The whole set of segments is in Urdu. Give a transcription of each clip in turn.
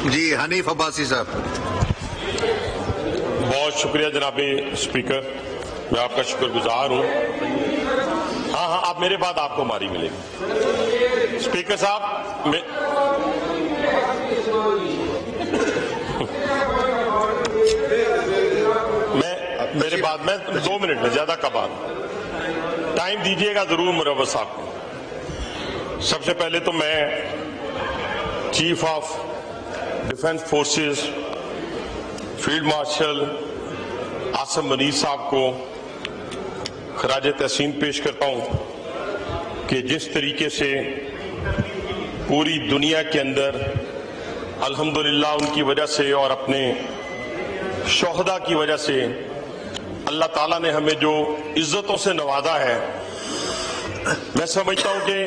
جی حنیف عباسی صاحب. بہت شکریہ جناب اسپیکر، میں آپ کا شکر گزار ہوں. ہاں آپ میرے بعد آپ کو ماری ملے گی. اسپیکر صاحب میرے بعد میں 2 منٹ میں زیادہ کا بعد ٹائم دیجیے گا ضرور مروت صاحب کو. سب سے پہلے تو میں chief of defence forces field marshal Asim Munir صاحب کو خراج تحسین پیش کرتا ہوں کہ جس طریقے سے پوری دنیا کے اندر الحمدللہ ان کی وجہ سے اور اپنے شہداء کی وجہ سے اللہ تعالیٰ نے ہمیں جو عزتوں سے نوازا ہے، میں سمجھتا ہوں کہ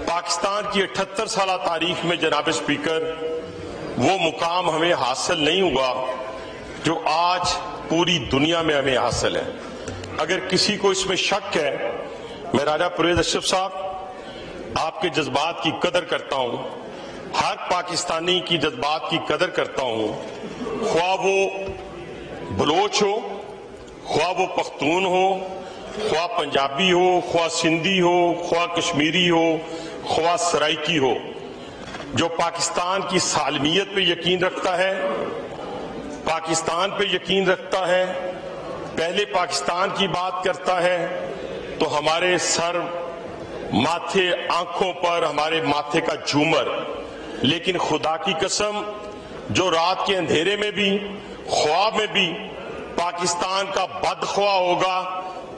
پاکستان کی 78 سالہ تاریخ میں جناب اسپیکر وہ مقام ہمیں حاصل نہیں ہوا جو آج پوری دنیا میں ہمیں حاصل ہے. اگر کسی کو اس میں شک ہے، میں راجہ پرویز اشرف صاحب آپ کے جذبات کی قدر کرتا ہوں، ہر پاکستانی کی جذبات کی قدر کرتا ہوں، خواہ وہ بلوچ ہو، خواہ وہ پختون ہو، خواہ پنجابی ہو، خواہ سندھی ہو، خواہ کشمیری ہو، خواہ سرائکی ہو، جو پاکستان کی سالمیت پہ یقین رکھتا ہے، پاکستان پہ یقین رکھتا ہے، پہلے پاکستان کی بات کرتا ہے، تو ہمارے سر ماتھے آنکھوں پر ہمارے ماتھے کا جھومر. لیکن خدا کی قسم جو رات کے اندھیرے میں بھی خواب میں بھی پاکستان کا بدخواہ ہوگا،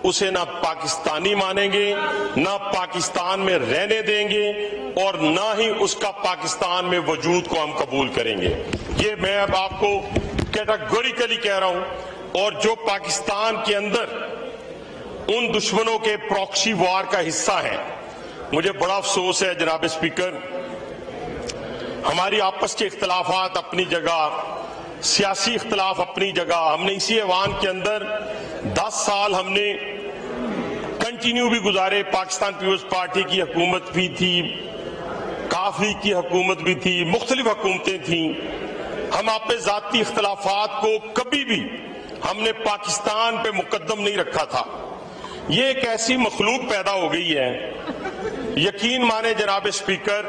اسے نہ پاکستانی مانیں گے، نہ پاکستان میں رہنے دیں گے، اور نہ ہی اس کا پاکستان میں وجود کو ہم قبول کریں گے. یہ میں اب آپ کو کیٹاگوریکلی کہہ رہا ہوں. اور جو پاکستان کے اندر ان دشمنوں کے پراکسی وار کا حصہ ہیں، مجھے بڑا افسوس ہے جناب اسپیکر، ہماری آپس کے اختلافات اپنی جگہ، سیاسی اختلاف اپنی جگہ، ہم نے اسی ایوان کے اندر 10 سال ہم نے کنٹینیو بھی گزارے. پاکستان پیپلز پارٹی کی حکومت بھی تھی، کافی کی حکومت بھی تھی، مختلف حکومتیں تھیں. ہم آپ پہ ذاتی اختلافات کو کبھی بھی ہم نے پاکستان پہ مقدم نہیں رکھا تھا. یہ ایک ایسی مخلوق پیدا ہو گئی ہے، یقین مانے جناب اسپیکر،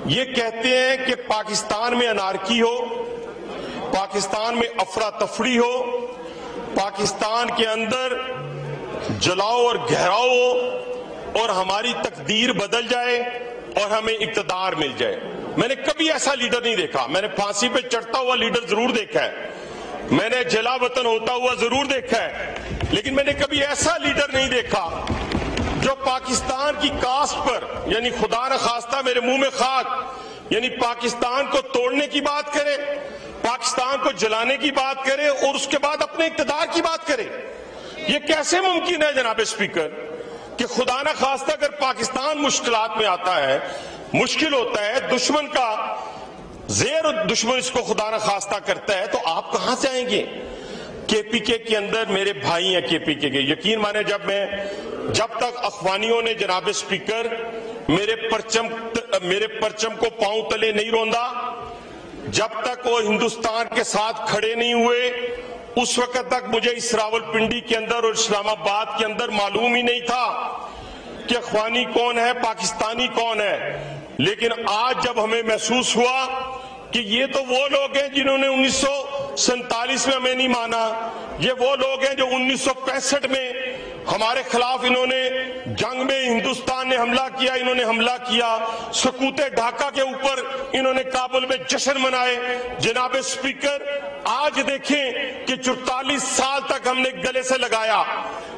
یہ کہتے ہیں کہ پاکستان میں انارکی ہو، پاکستان میں افراتفری ہو، پاکستان کے اندر جلاؤ اور گہراؤ ہو، اور ہماری تقدیر بدل جائے اور ہمیں اقتدار مل جائے. میں نے کبھی ایسا لیڈر نہیں دیکھا. میں نے پھانسی پہ چڑھتا ہوا لیڈر ضرور دیکھا ہے، میں نے جلا وطن ہوتا ہوا ضرور دیکھا ہے، لیکن میں نے کبھی ایسا لیڈر نہیں دیکھا جو پاکستان کی کاسٹ پر، یعنی خدا نخواستہ میرے منہ میں خاک، یعنی پاکستان کو توڑنے کی بات کرے، پاکستان کو جلانے کی بات کرے، اور اس کے بعد اپنے اقتدار کی بات کرے. یہ کیسے ممکن ہے جناب اسپیکر کہ خدا نخواستہ اگر پاکستان مشکلات میں آتا ہے، مشکل ہوتا ہے، دشمن کا زیر دشمن اس کو خدا نخواستہ کرتا ہے، تو آپ کہاں سے آئیں گے؟ کے پی کے اندر میرے بھائی ہیں کے پی کے، یقین مانے جب تک اخوانیوں نے جناب اسپیکر میرے پرچم کو پاؤں تلے نہیں روندا، جب تک وہ ہندوستان کے ساتھ کھڑے نہیں ہوئے، اس وقت تک مجھے اس راولپنڈی کے اندر اور اسلام آباد کے اندر معلوم ہی نہیں تھا کہ اخوانی کون ہے، پاکستانی کون ہے. لیکن آج جب ہمیں محسوس ہوا کہ یہ تو وہ لوگ ہیں جنہوں نے 1947 میں ہمیں نہیں مانا، یہ وہ لوگ ہیں جو 1965 میں ہمارے خلاف انہوں نے جنگ میں ہندوستان نے حملہ کیا، انہوں نے حملہ کیا، سکوت ڈھاکہ کے اوپر انہوں نے کابل میں جشن منائے. جناب اسپیکر آج دیکھیں کہ 44 سال تک ہم نے گلے سے لگایا.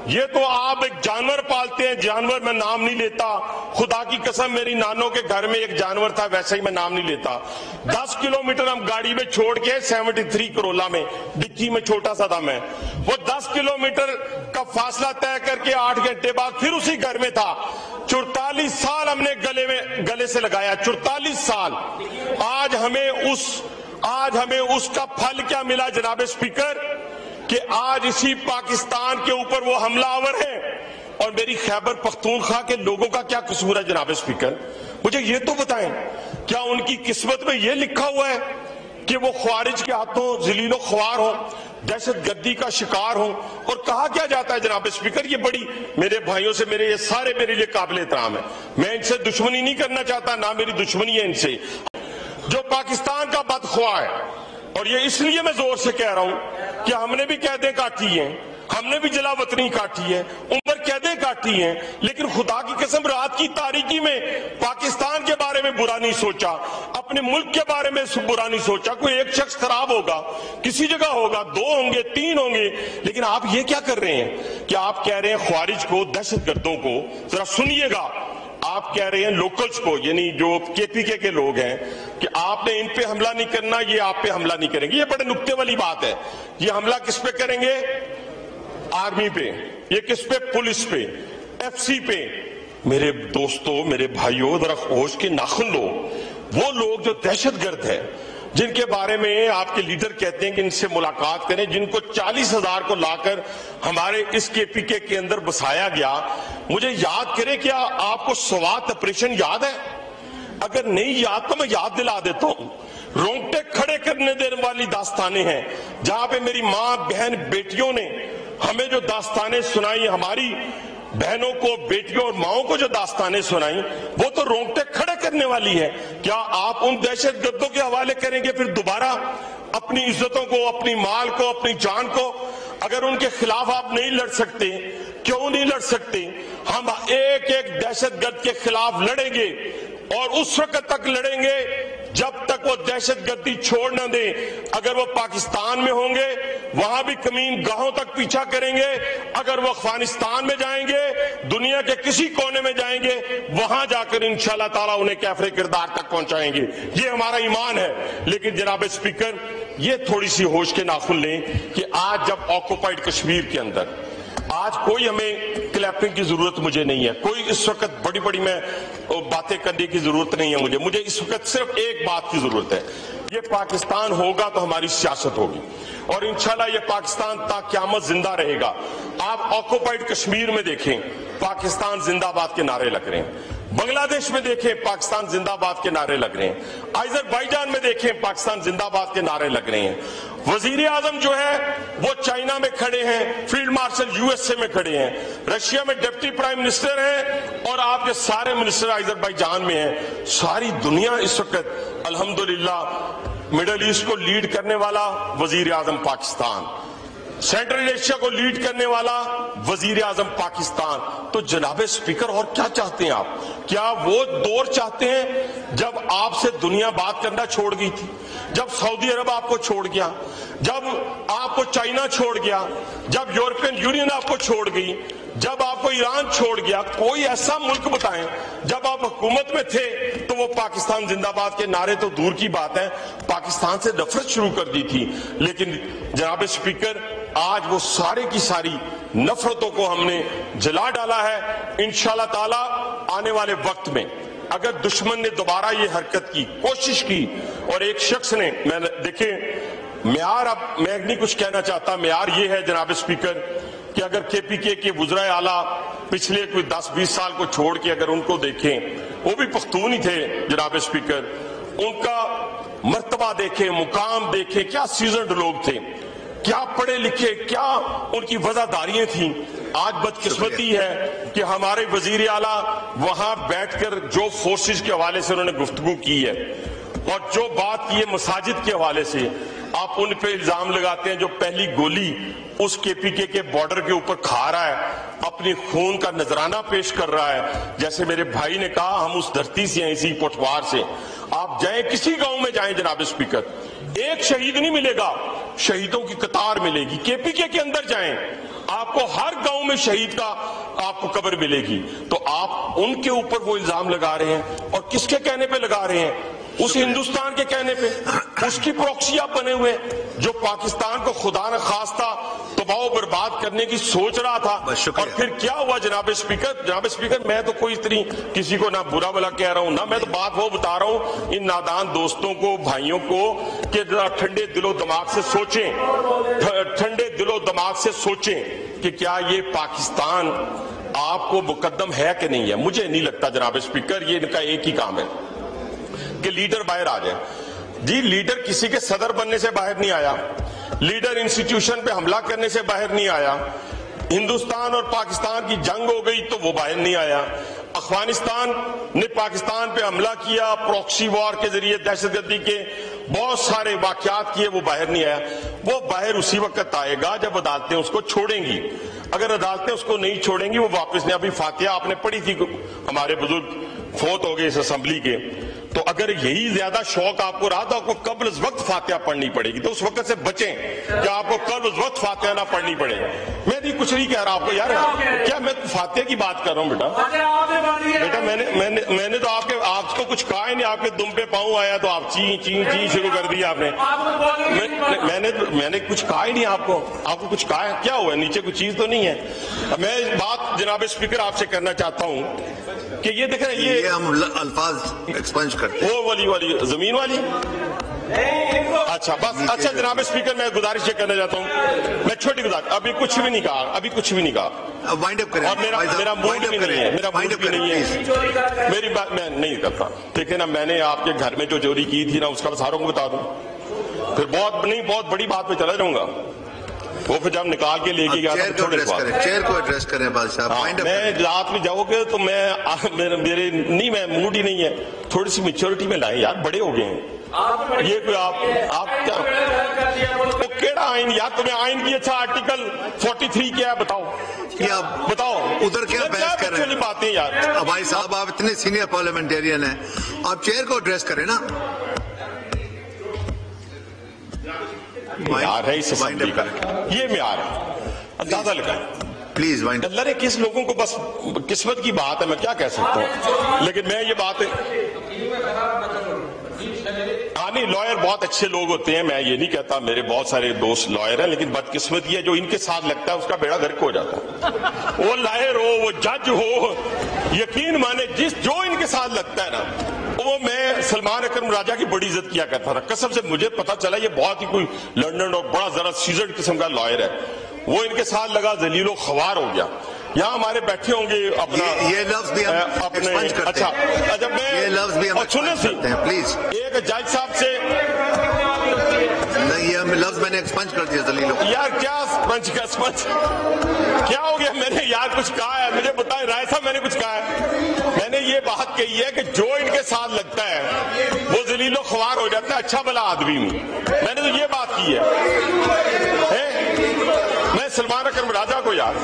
یہ تو آپ ایک جانور پالتے ہیں، جانور میں نام نہیں لیتا، خدا کی قسم میری نانوں کے گھر میں ایک جانور تھا، ویسے ہی میں نام نہیں لیتا. 10 کلومیٹر ہم گاڑی میں چھوڑ کے 73 کرولا میں ڈکی میں چھوٹا سا تھا میں، وہ 10 کلومیٹر کا فاصلہ طے کر کے 8 گھنٹے بعد پھر اسی گھر میں تھا. 44 سال ہم نے گلے سے لگایا، 44 سال. آج ہمیں اس کا پھل کیا ملا جناب اسپیکر کہ آج اسی پاکستان کے اوپر وہ حملہ آور ہیں. اور میری خیبر پختونخوا کے لوگوں کا کیا قصور ہے جناب اسپیکر؟ مجھے یہ تو بتائیں کیا ان کی قسمت میں یہ لکھا ہوا ہے کہ وہ خوارج کے ہاتھوں ذلیل و خوار ہوں، دہشت گردی کا شکار ہوں؟ اور کہا کیا جاتا ہے جناب اسپیکر، یہ بڑی میرے بھائیوں سے یہ سارے میرے لیے قابل احترام ہے، میں ان سے دشمنی نہیں کرنا چاہتا، نہ میری دشمنی ہے ان سے، جو پاکستان کا بدخواہ ہے، اور یہ اس لیے میں زور سے کہہ رہا ہوں کہ ہم نے بھی قیدیں کاٹی ہیں، ہم نے بھی جلا وطنی کاٹی ہے، عمر قیدیں کاٹی ہیں، لیکن خدا کی قسم رات کی تاریکی میں پاکستان کے بارے میں برا نہیں سوچا، اپنے ملک کے بارے میں برا نہیں سوچا۔ کوئی ایک شخص خراب ہوگا، کسی جگہ ہوگا، 2 ہوں گے، 3 ہوں گے، لیکن آپ یہ کیا کر رہے ہیں کہ آپ کہہ رہے ہیں خوارج کو، دہشت گردوں کو، ذرا سنیے گا، آپ کہہ رہے ہیں لوکلز کو، یعنی جو کے پی کے لوگ ہیں، کہ آپ نے ان پہ حملہ نہیں کرنا، یہ آپ پہ حملہ نہیں کریں گے۔ یہ بڑے نکتے والی بات ہے، یہ حملہ کس پہ کریں گے؟ آرمی پہ، یہ کس پہ؟ پولیس پہ، ایف سی پہ۔ میرے دوستو، میرے بھائیوں، ذرا ہوش کے ناخن لو، وہ لوگ جو دہشت گرد ہیں، جن کے بارے میں آپ کے لیڈر کہتے ہیں کہ ان سے ملاقات کریں، جن کو 40,000 کو لا کر ہمارے اس کے پی کے اندر بسایا گیا، مجھے یاد کرے، کیا آپ کو سوات آپریشن یاد ہے؟ اگر نہیں یاد تو میں یاد دلا دیتا ہوں۔ رونگٹے کھڑے کرنے دینے والی داستانیں ہیں، جہاں پہ میری ماں، بہن، بیٹیوں نے ہمیں جو داستانیں سنائی، ہماری بہنوں کو، بیٹیوں اور ماؤں کو جو داستانیں سنائیں، وہ تو رونگٹے کھڑے کرنے والی ہے۔ کیا آپ ان دہشت گردوں کے حوالے کریں گے پھر دوبارہ اپنی عزتوں کو، اپنی مال کو، اپنی جان کو؟ اگر ان کے خلاف آپ نہیں لڑ سکتے، کیوں نہیں لڑ سکتے؟ ہم ایک ایک دہشت گرد کے خلاف لڑیں گے، اور اس وقت تک لڑیں گے جب تک وہ دہشت گردی چھوڑ نہ دیں۔ اگر وہ پاکستان میں ہوں گے، وہاں بھی کمین گاہوں تک پیچھا کریں گے، اگر وہ افغانستان میں جائیں گے، دنیا کے کسی کونے میں جائیں گے، وہاں جا کر انشاءاللہ تعالیٰ انہیں کیفر کردار تک پہنچائیں گے۔ یہ ہمارا ایمان ہے۔ لیکن جناب اسپیکر، یہ تھوڑی سی ہوش کے ناخن لیں کہ آج جب آکوپائیڈ کشمیر کے اندر، آج کوئی ہمیں کلیپنگ کی ضرورت مجھے نہیں ہے، کوئی اس وقت بڑی بڑی میں باتیں کرنے کی ضرورت نہیں ہے، مجھے اس وقت صرف ایک بات کی ضرورت ہے۔ یہ پاکستان ہوگا تو ہماری سیاست ہوگی، اور انشاءاللہ یہ پاکستان تا قیامت زندہ رہے گا۔ آپ آکوپائیڈ کشمیر میں دیکھیں، پاکستان زندہ باد کے نعرے لگ رہے ہیں، بنگلہ دیش میں دیکھیں پاکستان زندہ باد کے نعرے لگ رہے ہیں، آذربائیجان میں دیکھیں پاکستان زندہ باد کے نعرے لگ رہے ہیں۔ وزیر اعظم جو ہے وہ چائنا میں کھڑے ہیں، field marshal U S A میں کھڑے ہیں، رشیا میں ڈپٹی پرائم منسٹر ہیں، اور آپ کے سارے منسٹر آذربائیجان میں ہیں۔ ساری دنیا اس وقت الحمدللہ مڈل ایسٹ کو لیڈ کرنے والا وزیر اعظم پاکستان، سینٹرل ایشیا کو لیڈ کرنے والا وزیر اعظم پاکستان۔ تو جناب اسپیکر، اور کیا چاہتے ہیں آپ؟ کیا وہ دور چاہتے ہیں جب آپ سے دنیا بات کرنا چھوڑ گئی تھی، جب سعودی عرب آپ کو چھوڑ گیا، جب آپ کو چائنا چھوڑ گیا، جب یورپین یونین آپ کو چھوڑ گئی، جب آپ کو ایران چھوڑ گیا؟ کوئی ایسا ملک بتائیں جب آپ حکومت میں تھے تو وہ پاکستان زندہ باد کے نعرے تو دور کی بات ہے، پاکستان سے نفرت شروع کر دی تھی۔ لیکن جناب اسپیکر، آج وہ سارے کی ساری نفرتوں کو ہم نے جلا ڈالا ہے۔ انشاءاللہ تعالی آنے والے وقت میں اگر دشمن نے دوبارہ یہ حرکت کی، کوشش کی، اور ایک شخص نے، دیکھیں معیار، اب میں نہیں کچھ کہنا چاہتا، معیار یہ ہے جناب اسپیکر کہ اگر کے پی کے وزرائے اعلیٰ پچھلے کوئی 10-20 سال کو چھوڑ کے اگر ان کو دیکھیں، وہ بھی پختون ہی تھے جناب اسپیکر، ان کا مرتبہ دیکھیں، مقام دیکھیں، کیا سیزنڈ لوگ تھے، کیا پڑھے لکھے، کیا ان کی وفاداریاں تھیں۔ آج بدقسمتی ہے کہ ہمارے وزیر اعلیٰ وہاں بیٹھ کر جو فورسز کے حوالے سے انہوں نے گفتگو کی ہے، اور جو بات کی ہے مساجد کے حوالے سے، آپ ان پہ الزام لگاتے ہیں جو پہلی گولی اس کے پی کے بارڈر کے اوپر کھا رہا ہے، اپنی خون کا نذرانہ پیش کر رہا ہے۔ جیسے میرے بھائی نے کہا، ہم اس دھرتی سے ہیں، اسی پٹوار سے۔ آپ جائیں، کسی گاؤں میں جائیں جناب اسپیکر، ایک شہید نہیں ملے گا، شہیدوں کی قطار ملے گی۔ کے پی کے اندر جائیں، آپ کو ہر گاؤں میں شہید کا آپ کو قبر ملے گی۔ تو آپ ان کے اوپر وہ الزام لگا رہے ہیں، اور کس کے کہنے پہ لگا رہے ہیں؟ اس ہندوستان کے کہنے پہ، اس کی پروکسی آپ بنے ہوئے جو پاکستان کو خدا نہ خواستہ تباہ و برباد کرنے کی سوچ رہا تھا۔ اور پھر کیا ہوا جناب اسپیکر، میں تو کوئی اتنی کسی کو نہ برا بلا کہہ رہا ہوں، نہ میں تو بات وہ بتا رہا ہوں ان نادان دوستوں کو، بھائیوں کو، کہ ٹھنڈے دل و دماغ سے سوچیں، ٹھنڈے دل و دماغ سے سوچیں کہ کیا یہ پاکستان آپ کو مقدم ہے کہ نہیں ہے۔ مجھے نہیں لگتا جناب اسپیکر، یہ ان کا ایک ہی کام ہے، کہ لیڈر باہر آ جائے. جی لیڈر کسی کے صدر بننے سے باہر نہیں آیا, لیڈر انسٹیٹیوشن پہ حملہ کرنے سے باہر نہیں آیا, ہندوستان اور پاکستان کی جنگ ہو گئی تو وہ باہر نہیں آیا, افغانستان نے پاکستان پہ حملہ کیا پروکسی وار کے ذریعے, دہشت گردی کے بہت سارے واقعات کیے, وہ باہر نہیں آیا. وہ باہر اسی وقت آئے گا جب عدالتیں اس کو چھوڑیں گی. اگر عدالتیں اس کو نہیں چھوڑیں گی وہ واپس نہیں. ابھی فاتحہ آپ نے پڑھی تھی, ہمارے بزرگ فوت ہو گئے اس اسمبلی کے, تو اگر یہی زیادہ شوق آپ کو رہا تو آپ کو قبل از وقت فاتحہ پڑھنی پڑے گی, تو اس وقت سے بچیں کہ آپ کو قبل از وقت فاتحہ نہ پڑھنی پڑے. میں بھی کچھ نہیں کہہ رہا آپ کو یار, کیا میں فاتحہ کی بات کر رہا ہوں بیٹا میں نے تو آپ کو کچھ کہا ہی نہیں, آپ کے دم پہ پاؤں آیا تو آپ چین چین چین شروع کر دیا آپ نے. میں نے کچھ کہا ہی نہیں آپ کو کچھ کہا ہے کیا ہوا ہے, نیچے کوئی چیز تو نہیں ہے. میں بات جناب اسپیکر آپ سے کرنا چاہتا ہوں کہ یہ دیکھ رہے ہیں, یہ ہم الفاظ ایکسپنج کرتے ہیں, وہ والی زمین والی. اچھا بس, اچھا جناب اسپیکر میں گزارش یہ کرنا چاہتا ہوں, میں چھوٹی گزارش, ابھی کچھ بھی نہیں کہا, وائنڈ اپ کریں, اور میرا موڈ بھی نہیں ہے, میری بات میں نہیں کرتا. دیکھیں نا, میں نے آپ کے گھر میں جو چوری کی تھی نا اس کا ساروں کو بتا دوں, پھر بہت بڑی بات پہ چلا جاؤں گا. وہ پھر جب نکال کے لے کے گیا چیئر کو ایڈریس کریں بادشاہ. میں رات میں جاؤ گے تو میں موڈ ہی نہیں ہے. تھوڑی سی میچورٹی میں لائیں یار, بڑے ہو گئے ہیں. یہ کوئی آپ کیا کیڑا آئین یار, تمہیں آئین کی اچھا آرٹیکل 43 کیا ہے بتاؤ ادھر کیا بحث کر رہے ہیں باتیں یار. بھائی صاحب آپ اتنے سینئر پارلیمنٹیرین ہیں, آپ چیئر کو ایڈریس کریں نا. معیار ہے اس اسمبلی کا, یہ معیار ہے, اندازہ لگائیں پلیز. اللہ نے کس لوگوں کو, بس قسمت کی بات ہے, میں کیا کہہ سکتا ہوں. لیکن میں یہ بات نہیں, لائر بہت اچھے لوگ ہوتے ہیں, میں یہ نہیں کہتا, میرے بہت سارے دوست لائر ہیں, لیکن بدقسمتی ہے جو ان کے ساتھ لگتا ہے اس کا بیڑا گرک ہو جاتا ہے. وہ لائر ہو, وہ جج ہو, یقین مانے جو ان کے ساتھ لگتا ہے نا, وہ میں سلمان اکرم راجہ کی بڑی عزت کیا کرتا تھا. قسم سے مجھے پتا چلا یہ بہت ہی کوئی لنڈن اور بڑا ذرا سیزرڈ قسم کا لائر ہے, وہ ان کے ساتھ لگا ذلیل و خوار ہو گیا. یہاں ہمارے بیٹھے ہوں گے اپنا یہ لفظ بھی ہم ایکسپنج کرتے ہیں. اچھا یہ لفظ بھی ہم ایکسپنج کرتے ہیں پلیز. ایک جج صاحب سے نہیں, یہ لفظ میں نے ایکسپنج کر دیا ذلیل یار. کیا اسپنج کیا ہو گیا؟ میں نے یار کچھ کہا ہے, مجھے بتائیں رائے صاحب, میں نے کچھ کہا ہے؟ میں نے یہ بات کہی ہے کہ جو ان کے ساتھ لگتا ہے وہ ذلیل و خوار ہو جاتا ہے. اچھا بھلا آدمی ہوں, میں نے تو یہ بات کی ہے. میں سلمان اکرم راجہ کو یار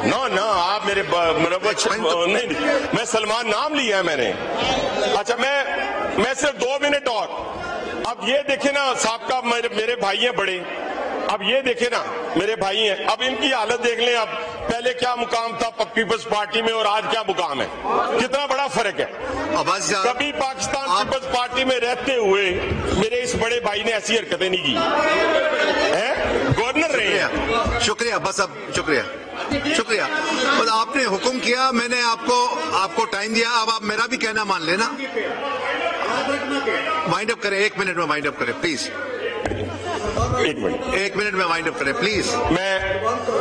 نہ آپ میرے نہیں, میں سلمان نام لیا ہے میں نے. اچھا میں صرف 2 منٹ اور. اب یہ دیکھیں نا, سابقہ میرے بھائی ہیں بڑے, اب یہ دیکھیں نا میرے بھائی ہیں, اب ان کی حالت دیکھ لیں. اب پہلے کیا مقام تھا پیپلز پارٹی میں اور آج کیا مقام ہے, کتنا بڑا فرق ہے. کبھی پاکستان پیپلز پارٹی میں رہتے ہوئے میرے اس بڑے بھائی نے ایسی حرکتیں نہیں کی, گورنر رہے ہیں. شکریہ, بس اب شکریہ. اور آپ نے حکم کیا, میں نے آپ کو ٹائم دیا, اب آپ میرا بھی کہنا مان لینا. وائنڈ اپ کریں, 1 منٹ میں وائنڈ اپ کریں پلیز. 1 منٹ میں وائنڈ اپ کریں پلیز. میں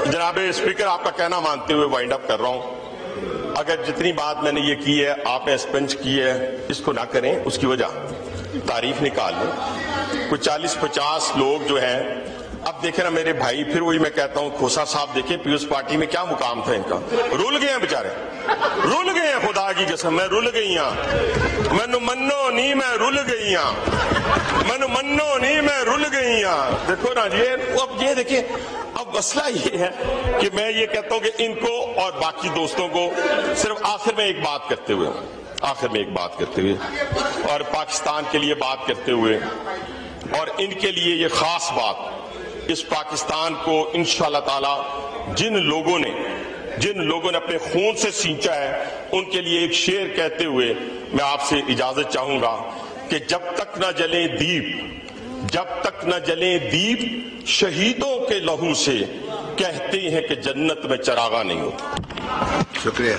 جناب اسپیکر آپ کا کہنا مانتے ہوئے وائنڈ اپ کر رہا ہوں. اگر جتنی بات میں نے یہ کی ہے آپ نے ایکسپنج کی ہے, اس کو نہ کریں. اس کی وجہ تعریف نکال لیں. کوئی 40-50 لوگ جو ہیں, اب دیکھیں نا میرے بھائی, پھر وہی میں کہتا ہوں کھوسا صاحب دیکھیں پیپلز پارٹی میں کیا مقام تھا ان کا. رول گئے ہیں بیچارے, رول گئے ہیں, خدا کی قسم میں رول گئی ہوں. منو منو نہیں میں رول گئی ہوں, منو منو نہیں میں رول گئی ہوں. دیکھو نا یہ, اب یہ دیکھیں, اب مسئلہ یہ ہے کہ میں یہ کہتا ہوں کہ ان کو اور باقی دوستوں کو صرف آخر میں ایک بات کرتے ہوئے اور پاکستان کے لیے بات کرتے ہوئے, اور ان کے لیے یہ خاص بات, اس پاکستان کو انشاءاللہ تعالی جن لوگوں نے اپنے خون سے سینچا ہے, ان کے لیے ایک شعر کہتے ہوئے میں آپ سے اجازت چاہوں گا کہ جب تک نہ جلیں دیپ شہیدوں کے لہو سے, کہتے ہیں کہ جنت میں چراغاں نہیں ہوتا. شکریہ.